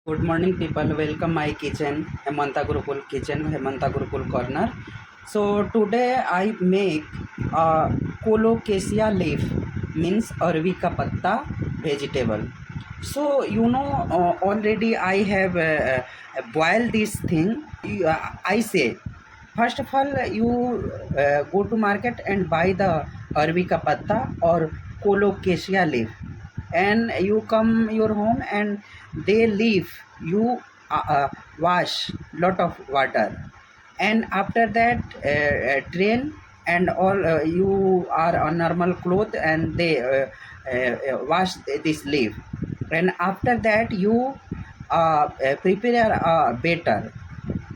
Good morning, people. Welcome my kitchen, Hemanta Gurukul kitchen, Hemanta Gurukul corner. So today I make Colocassia leaf, means arvi ka patta vegetable. So already I have boiled this thing. I say first of all you go to market and buy the arvi ka patta or Colocassia leaf, and you come your home and they leave you wash lot of water, and after that drain, and all you are on normal cloth and they wash this leaf, and after that you prepare a batter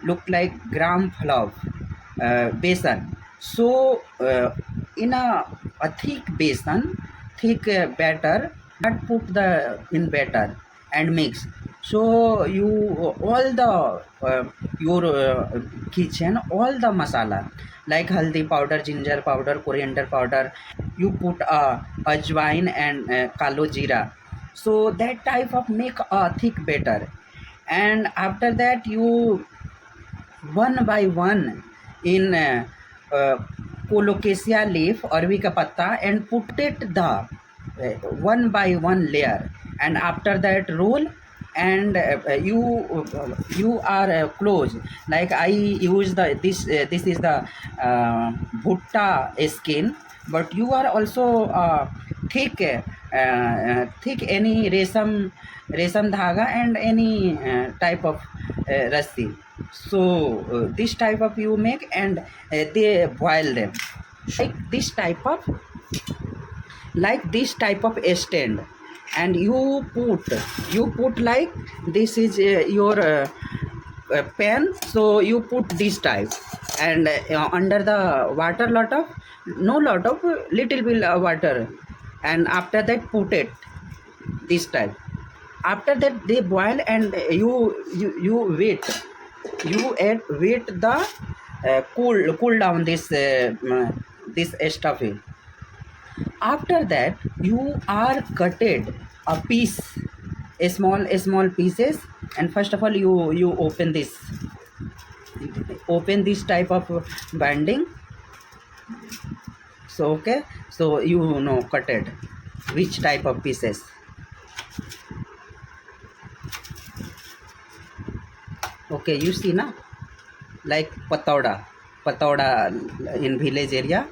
look like gram flour besan. So in a thick besan, thick batter, that put the in batter and mix. So you all the your kitchen, all the masala like haldi powder, ginger powder, coriander powder, you put ajwain and kalo jeera. So that type of make a thick batter, and after that you one by one in uh, Colocassia leaf or ka patta and put it the one by one layer, and after that roll, and you are close like I use the this is the bhutta skin, but you are also thick thick any resam dhaga and any type of rassi. So this type of you make, and they boil them like this type of, stand, and you put like this is your pan. So you put this type, and under the water, lot of little bit water, and after that put it this type. After that they boil, and you wait, you add wait the cool down this stuffing. After that you are cutted a piece, a small pieces, and first of all you open this type of binding. So okay, so cutted which type of pieces. Okay, you see now, like patauda in village area,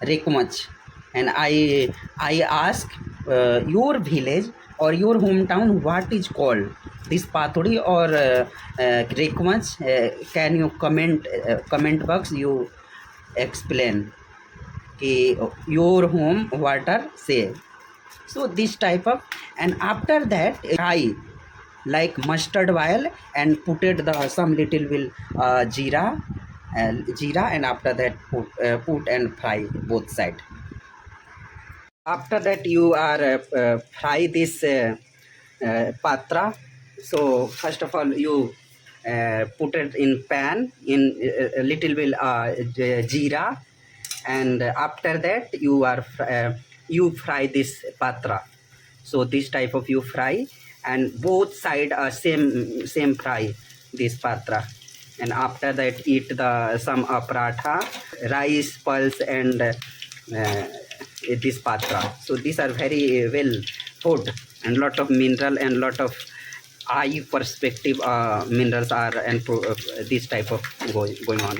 rekumach. And I ask your village or your hometown what is called this pathodi or rekumach. Can you comment box, you explain कि your home water say. So this type of, and after that fry like mustard oil, and put it the some little will jeera, and after that put and fry both side. After that you are fry this patra. So first of all you put it in pan in a little bit jeera, and after that you fry this patra. So this type of you fry, and both side same fry this patra, and after that eat the some paratha, rice pulse, and this patra. So these are very well food, and lot of mineral and lot of eye perspective minerals are, and this type of going on.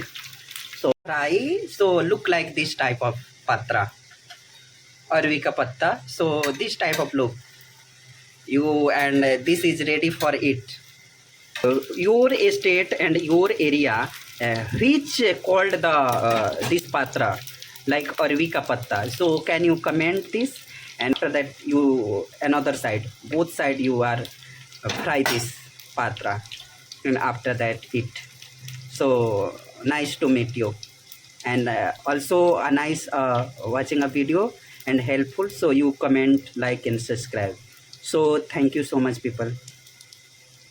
So fry, so look like this type of patra, arvika patta. So this type of look you, and this is ready for it. Your estate and your area, which called the this patra like arvika patta. So can you comment this? And after that you another side, both side you are fry this patra, and after that eat. So nice to meet you, and also a nice watching a video and helpful. So you comment, like, and subscribe. So thank you so much, people.